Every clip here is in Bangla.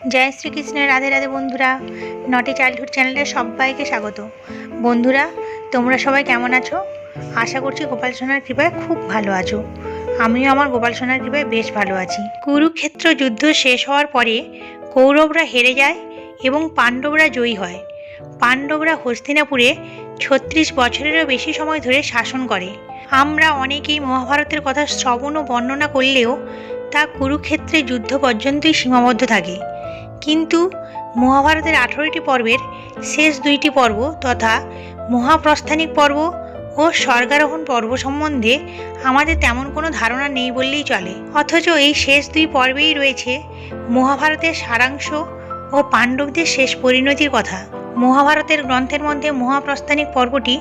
जय श्री कृष्ण। राधे राधे बंधुरा, नटी चाइल्डहुड चैनले सबाइके स्वागत। बंधुरा तोमरा सबाई केमन आछो? आशा करछि गोपाल सोनार कृपाय खूब भालो आछो। आमिओ आमार गोपाल सोनार कृपाय बेश भालो आछि। कुरुक्षेत्र युद्ध शेष होवार परे कौरवरा हेरे जाय एबं पांडवरा जयी हय। पांडवरा हस्तिनापुरे 36 बछरेरও बेशी समय धरे शासन करे। आमरा अनेकेई महाभारतेर कथा श्रवण ओ बर्णना करलेও ता कुरुक्षेत्रे युद्ध पर्यन्तই সীমাবদ্ধ থাকে। किन्तु महाभारतेर 18टी पर्वेर शेष 2टी पर्व तथा महाप्रस्थानिक पर्व और स्वर्गारोहण पर्व सम्बन्धे आमादेर तेमन कोनो धारणा नेই বললেই चले। अथच এই शेष 2 पर्वेই রয়েছে महाभारतेर सारांश और पांडवদের शेष परिणतिर कथा। महाभारतेर ग्रंथेर मध्य महाप्रस्थानिक पर्वटी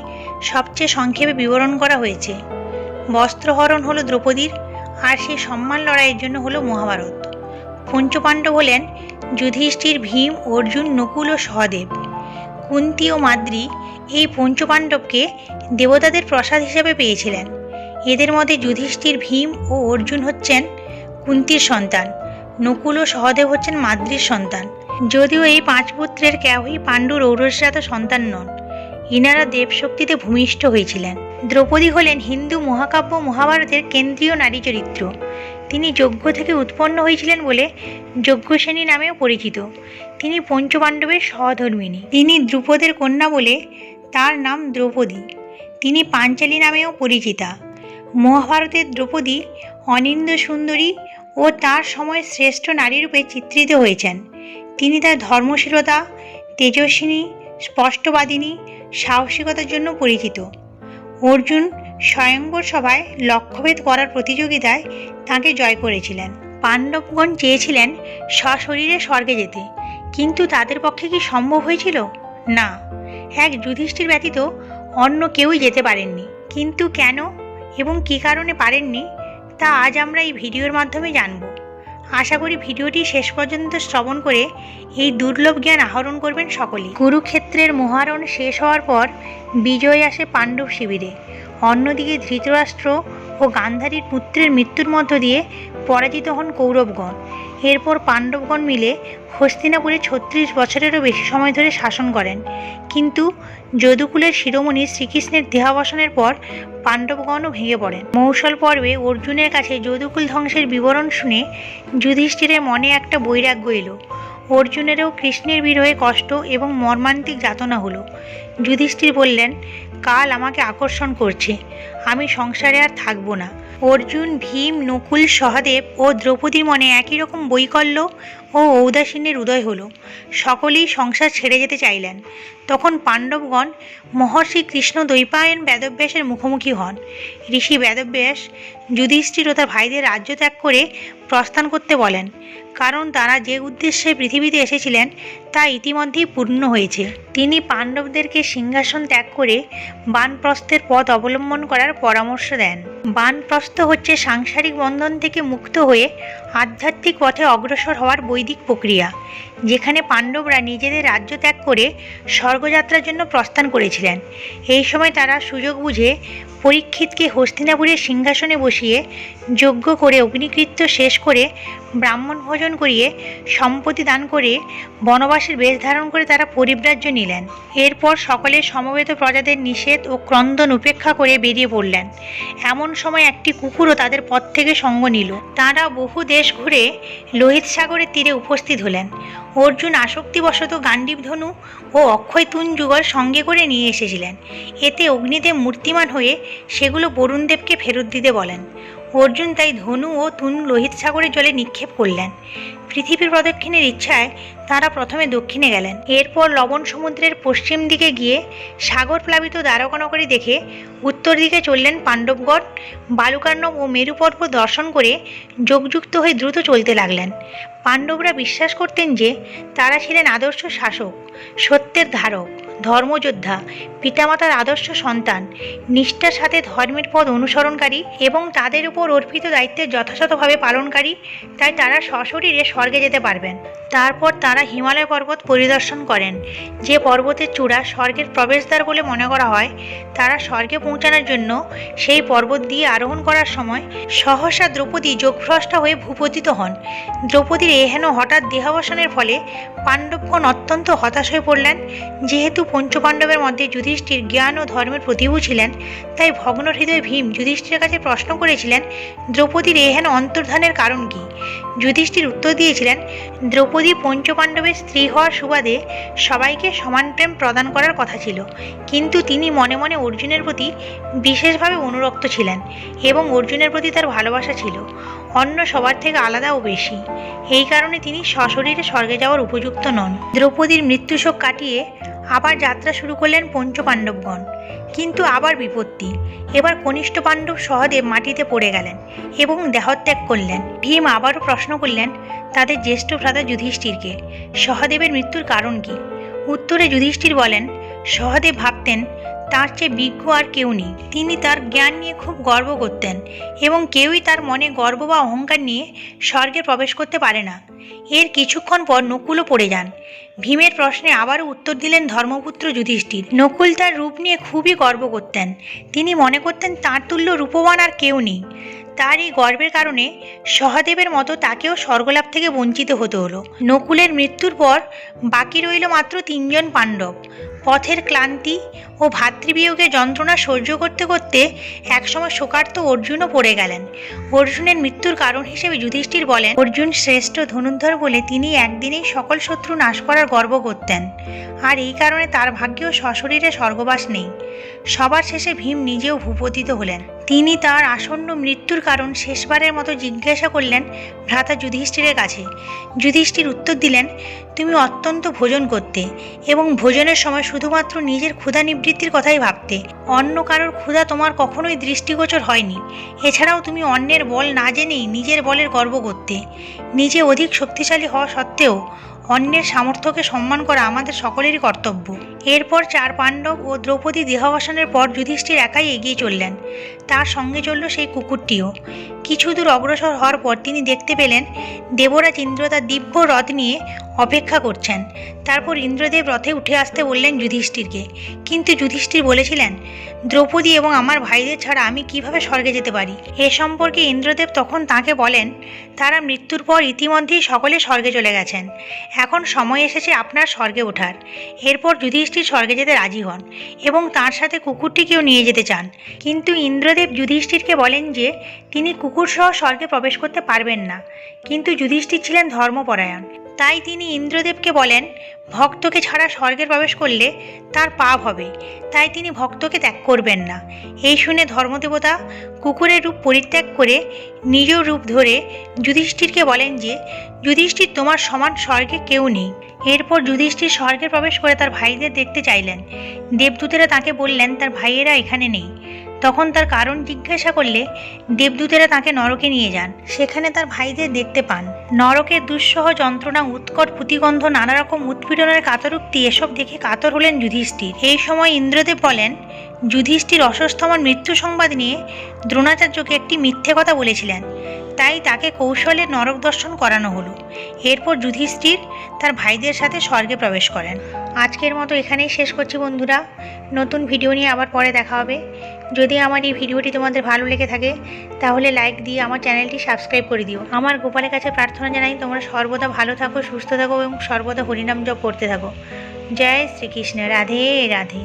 सबचेये संक्षेपे विवरण करा हयेছে। वस्त्रहरण हलो द्रौपदीर और सेई सम्मान लड़ाइয়ের জন্য हलो महाभारत। पंचपाण्डव हलेन युधिष्ठिर, भीम, अर्जुन, नकुल और सहदेव। कुंती और माद्री এই पंचपाण्डवके देवतादेर प्रसाद हिसेबे पेয়েছিলেন। এদের মধ্যে युधिष्ठिर, भीम और अर्जुन হচ্ছেন कुंतीर सन्तान, नकुल और सहदेव হচ্ছেন माद्रीर सन्तान। যদিও এই 5 পুত্রের কেউই পাণ্ডুর ঔরসজাত সন্তান নন, ইনারা দেবশক্তিতে ভূমিষ্ঠ হয়েছিলেন। দ্রৌপদী হলেন হিন্দু মহাকাব্য মহাভারতের কেন্দ্রীয় নারী চরিত্র। তিনি যজ্ঞ থেকে উৎপন্ন হয়েছিলেন বলে যজ্ঞসেনী নামেও পরিচিত। তিনি পঞ্চপাণ্ডবের সহধর্মিণী। তিনি দ্রুপদের কন্যা বলে তার নাম দ্রৌপদী। তিনি পাঞ্চালী নামেও পরিচিতা। মহাভারতের দ্রৌপদী অনিন্দ সুন্দরী ও তার সময় শ্রেষ্ঠ নারীরূপে চিত্রিত হয়েছেন। তিনি তার ধর্মশীলতা, তেজস্বিনী, স্পষ্টবাদিনী, সাহসিকতার জন্য পরিচিত। অর্জুন স্বয়ংবর সভায় লক্ষ্যভেদ করার প্রতিযোগিতায় তাকে জয় করেছিলেন। পাণ্ডবগণ চেয়েছিলেন সশরীরে স্বর্গে যেতে, কিন্তু তাদের পক্ষে কি সম্ভব হয়েছিল? না, এক যুধিষ্ঠির ব্যতীত অন্য কেউই যেতে পারেননি। কিন্তু কেন এবং কী কারণে পারেননি তা আজ আমরা এই ভিডিওর মাধ্যমে জানব। আশা করি ভিডিওটি শেষ পর্যন্ত শ্রবণ করে এই দুর্লভ জ্ঞান আহরণ করবেন সকলেই। কুরুক্ষেত্রের মহারণ শেষ হওয়ার পর বিজয় আসে পাণ্ডব শিবিরে। অন্যদিকে ধৃতরাষ্ট্র ও গান্ধারীর পুত্রের মৃত্যুর মধ্য দিয়ে পরাজিত হন কৌরবগণ। এরপর পাণ্ডবগণ মিলে হস্তিনাপুরে 36 বছরেরও বেশি সময় ধরে শাসন করেন। কিন্তু যদুকুলের শিরোমণি শ্রীকৃষ্ণের দেহাবসানের পর পাণ্ডবগণও ভেঙে পড়েন। মৌসল পর্বে অর্জুনের কাছে যদুকুল ধ্বংসের বিবরণ শুনে যুধিষ্ঠিরের মনে একটা বৈরাগ্য এলো। অর্জুনেরও কৃষ্ণের বিরহে কষ্ট এবং মর্মান্তিক যাতনা হলো। যুধিষ্ঠির বললেন, কাল আমাকে আকর্ষণ করছে, আমি সংসারে আর থাকবো না। অর্জুন, ভীম, নকুল, সহদেব ও দ্রৌপদীর মনে একই রকম বৈকল্য ও ঔদাসীন্যের উদয় হলো। সকলেই সংসার ছেড়ে যেতে চাইলেন। তখন পাণ্ডবগণ মহর্ষি কৃষ্ণ দ্বৈপায়ন বেদব্যাসের মুখোমুখি হন। ঋষি বেদব্যাস যুধিষ্ঠির ও তার ভাইদের রাজ্য ত্যাগ করে প্রস্থান করতে বলেন, কারণ তারা যে উদ্দেশ্যে পৃথিবীতে এসেছিলেন তা ইতিমধ্যেই পূর্ণ হয়েছে। তিনি পাণ্ডবদেরকে সিংহাসন ত্যাগ করে বানপ্রস্থের পথ অবলম্বন করার পরামর্শ দেন। বানপ্রস্থ হচ্ছে সাংসারিক বন্ধন থেকে মুক্ত হয়ে আধ্যাত্মিক পথে অগ্রসর হওয়ার বৈদিক প্রক্রিয়া, যেখানে পাণ্ডবরা নিজেদের রাজ্য ত্যাগ করে স্বর্গযাত্রার জন্য প্রস্থান করেছিলেন। এই সময় তারা সুযোগ বুঝে পরীক্ষিতকে হস্তিনাপুরের সিংহাসনে বসিয়ে যজ্ঞ করে অগ্নিকৃত্য শেষ করে ব্রাহ্মণ ভোজন করিয়ে সম্পত্তি দান করে বনবাসের বেশ ধারণ করে তারা পরিব্রাজ্য নিলেন। এরপর সকলের সমবেত প্রজাদের নিষেধ ও ক্রন্দন উপেক্ষা করে বেরিয়ে পড়লেন। এমন সময় একটি কুকুরও তাদের পথ থেকে সঙ্গ নিল। তারা বহু দেশ ঘুরে লোহিত সাগরের তীরে উপস্থিত হলেন। অর্জুন আসক্তিবশত গাণ্ডীব ধনু ও অক্ষয় তুন যুগল সঙ্গে করে নিয়ে এসেছিলেন। এতে অগ্নিদেব মূর্তিমান হয়ে সেগুলো বরুণদেবকে ফেরত দিতে বলেন। অর্জুন তাই ধনু ও তুন লোহিত সাগরের জলে নিক্ষেপ করলেন। পৃথিবীর প্রদক্ষিণের ইচ্ছায় তারা প্রথমে দক্ষিণে গেলেন। এরপর লবণ সমুদ্রের পশ্চিম দিকে গিয়ে সাগর প্লাবিত দ্বারকানগরী দেখে উত্তর দিকে চললেন পাণ্ডবগণ। বালুকার্ণব ও মেরু পর্বত দর্শন করে যোগযুক্ত হয়ে দ্রুত চলতে লাগলেন। পাণ্ডবরা বিশ্বাস করতেন যে তারা ছিলেন আদর্শ শাসক, সত্যের ধারক, ধর্মযোদ্ধা, পিতামাতার আদর্শ সন্তান, নিষ্ঠার সাথে ধর্মের পথ অনুসরণকারী এবং তাদের উপর অর্পিত দায়িত্বের যথাযথভাবে পালনকারী, তাই তারা সশরীরে স্বর্গে যেতে পারবেন। তারপর তারা হিমালয় পর্বত পরিদর্শন করেন, যে পর্বতের চূড়া স্বর্গের প্রবেশদ্বার বলে মনে করা হয়। তারা স্বর্গে পৌঁছানোর জন্য সেই পর্বত দিয়ে আরোহণ করার সময় সহসা দ্রৌপদী যোগভ্রষ্টা হয়ে ভূপতিত হন। দ্রৌপদীর এহেন হঠাৎ দেহাবসানের ফলে পাণ্ডবগণ অত্যন্ত হতাশ হয়ে পড়লেন। যেহেতু পঞ্চপাণ্ডবের মধ্যে যুধিষ্ঠির জ্ঞান ও ধর্মের প্রতিভূ ছিলেন, তাই ভগ্ন হৃদয় ভীম যুধিষ্ঠিরের কাছে প্রশ্ন করেছিলেন, দ্রৌপদীর এহেন অন্তর্ধানের কারণ কি? যুধিষ্ঠির উত্তর দিয়েছিলেন, দ্রৌপদী পঞ্চপাণ্ডবের স্ত্রী হওয়ার সুবাদে সবাইকে সমান প্রেম প্রদান করার কথা ছিল, কিন্তু তিনি মনে মনে অর্জুনের প্রতি বিশেষভাবে অনুরক্ত ছিলেন এবং অর্জুনের প্রতি তার ভালোবাসা ছিল অন্য সবার থেকে আলাদা ও বেশি। এই কারণে তিনি সশরীরে স্বর্গে যাওয়ার উপযুক্ত নন। দ্রৌপদীর মৃত্যুশোক কাটিয়ে আবার যাত্রা শুরু করলেন পঞ্চপাণ্ডবগণ, কিন্তু আবার বিপত্তি। এবার কনিষ্ঠ পাণ্ডব সহদেব মাটিতে পড়ে গেলেন এবং দেহত্যাগ করলেন। ভীম আবারও প্রশ্ন করলেন তাদের জ্যেষ্ঠ ভ্রাতা যুধিষ্ঠিরকে, সহদেবের মৃত্যুর কারণ কি? উত্তরে যুধিষ্ঠির বলেন, সহদেব ভাবতেন তার চেয়ে বিজ্ঞ আর কেউ নেই। তিনি তার জ্ঞান নিয়ে খুব গর্ব করতেন এবং কেউই তার মনে গর্ব বা অহংকার নিয়ে স্বর্গে প্রবেশ করতে পারে না। এর কিছুক্ষণ পর নকুলও পড়ে যান। ভীমের প্রশ্নে আবারও উত্তর দিলেন ধর্মপুত্র যুধিষ্ঠির। নকুল তার রূপ নিয়ে খুবই গর্ব করতেন। তিনি মনে করতেন তাঁর তুল্য রূপবান আর কেউ নেই। তার এই গর্বের কারণে সহদেবের মতো তাকেও স্বর্গলাভ থেকে বঞ্চিত হতে হলো। নকুলের মৃত্যুর পর বাকি রইল মাত্র 3 জন পাণ্ডব। পথের ক্লান্তি ও ভাতৃবিয়োগের যন্ত্রণা সহ্য করতে করতে একসময় শোকার্ত অর্জুনও পড়ে গেলেন। অর্জুনের মৃত্যুর কারণ হিসেবে যুধিষ্ঠির বলেন, অর্জুন শ্রেষ্ঠ ধনুর্ধর বলে তিনি একদিনেই সকল শত্রু নাশ করার গর্ব করতেন, আর এই কারণে তার ভাগ্যেও সশরীরে স্বর্গবাস নেই। সবার শেষে ভীম নিজেও ভূপতিত হলেন। তিনি তার আসন্ন মৃত্যুর কারণ শেষবারের মতো জিজ্ঞাসা করলেন ভ্রাতা যুধিষ্ঠিরের কাছে। যুধিষ্ঠির উত্তর দিলেন, তুমি অত্যন্ত ভোজন করতে এবং ভোজনের সময় শুধুমাত্র নিজের ক্ষুধা নিবৃত্তির কথাই ভাবতে। অন্য কারোর ক্ষুধা তোমার কখনোই দৃষ্টিগোচর হয়নি। এছাড়াও তুমি অন্যের বল না জেনেই নিজের বলের গর্ব করতে। নিজে অধিক শক্তিশালী হওয়া সত্ত্বেও অন্যের সামর্থ্যকে সম্মান করা আমাদের সকলেরই কর্তব্য। এরপর 4 পাণ্ডব ও দ্রৌপদী দেহাবসানের পর যুধিষ্ঠির একাই এগিয়ে চললেন। তার সঙ্গে চলল সেই কুকুরটিও। কিছু দূর অগ্রসর হওয়ার পর তিনি দেখতে পেলেন দেবরাজ ইন্দ্র তার দিব্য রথ নিয়ে অপেক্ষা করছেন। তারপর ইন্দ্রদেব রথে উঠে আসতে বললেন যুধিষ্ঠিরকে, কিন্তু যুধিষ্ঠির বলেছিলেন, দ্রৌপদী এবং আমার ভাইদের ছাড়া আমি কিভাবে স্বর্গে যেতে পারি? এ সম্পর্কে ইন্দ্রদেব তখন তাকে বলেন, তারা মৃত্যুর পর ইতিমধ্যেই সকলে স্বর্গে চলে গেছেন। এখন সময় এসেছে আপনার স্বর্গে ওঠার। এরপর যুধিষ্ঠির স্বর্গে যেতে রাজি হন এবং তার সাথে কুকুরটিকেও নিয়ে যেতে চান, কিন্তু ইন্দ্রদেব যুধিষ্ঠিরকে বলেন যে তিনি কুকুরসহ স্বর্গে প্রবেশ করতে পারবেন না। কিন্তু যুধিষ্ঠির ছিলেন ধর্মপরায়ণ, তাই তিনি ইন্দ্রদেবকে বলেন, ভক্তকে ছাড়া স্বর্গে প্রবেশ করলে তার পাপ হবে, তাই তিনি ভক্তকে ত্যাগ করবেন না। এই শুনে ধর্মদেবতা কুকুরের রূপ পরিত্যাগ করে নিজ রূপ ধরে যুধিষ্ঠিরকে বলেন যে, যুধিষ্ঠির তোমার সমান স্বর্গে কেউ নেই। এরপর যুধিষ্ঠির স্বর্গে প্রবেশ করে তার ভাইদের দেখতে চাইলেন। দেবদূতেরা তাকে বললেন তার ভাইয়েরা এখানে নেই। তখন তার কারণ জিজ্ঞাসা করলে দেবদূতেরা তাকে নরকে নিয়ে যান। সেখানে তার ভাইদের দেখতে পান। নরকের দুঃসহ যন্ত্রণা, উৎকট পুঁতিগন্ধ, নানা রকম উৎপীড়নের কাতরোক্তি, এসব দেখে কাতর হলেন যুধিষ্ঠির। এই সময় ইন্দ্রদেব বলেন, যুধিষ্ঠির অশ্বত্থামার মৃত্যু সংবাদ নিয়ে দ্রোণাচার্যকে একটি মিথ্যে কথা বলেছিলেন, তাই তাকে কৌশলে নরক দর্শন করানো হলো। এরপর যুধিষ্ঠির তার ভাইদের সাথে স্বর্গে প্রবেশ করেন। আজকের মতো এখানেই শেষ করছি বন্ধুরা। নতুন ভিডিও নিয়ে আবার পরে দেখা হবে। যদি আমার এই ভিডিওটি তোমাদের ভালো লেগে থাকে তাহলে লাইক দিয়ে আমার চ্যানেলটি সাবস্ক্রাইব করে দিও। আমার গোপালের কাছে প্রার্থনা জানাই তোমরা সর্বদা ভালো থাকো, সুস্থ থাকো এবং সর্বদা হরিনাম জপ করতে থাকো। জয় শ্রীকৃষ্ণ। রাধে রাধে।